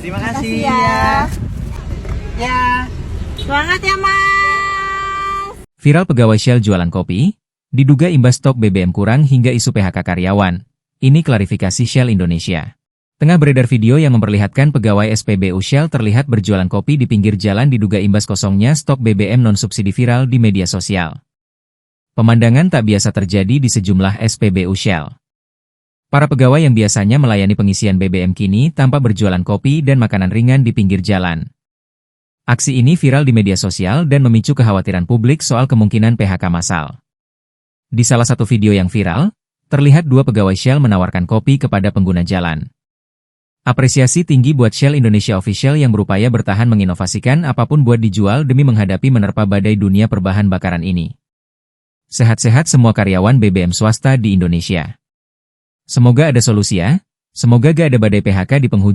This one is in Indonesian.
Terima kasih ya. Ya. Semangat ya, Mas. Viral pegawai Shell jualan kopi, diduga imbas stok BBM kurang hingga isu PHK karyawan. Ini klarifikasi Shell Indonesia. Tengah beredar video yang memperlihatkan pegawai SPBU Shell terlihat berjualan kopi di pinggir jalan diduga imbas kosongnya stok BBM non-subsidi viral di media sosial. Pemandangan tak biasa terjadi di sejumlah SPBU Shell. Para pegawai yang biasanya melayani pengisian BBM kini tampak berjualan kopi dan makanan ringan di pinggir jalan. Aksi ini viral di media sosial dan memicu kekhawatiran publik soal kemungkinan PHK massal. Di salah satu video yang viral, terlihat dua pegawai Shell menawarkan kopi kepada pengguna jalan. Apresiasi tinggi buat Shell Indonesia Official yang berupaya bertahan menginovasikan apapun buat dijual demi menghadapi menerpa badai dunia perbahan bakaran ini. Sehat-sehat semua karyawan BBM swasta di Indonesia. Semoga ada solusi ya, semoga gak ada badai PHK di penghujung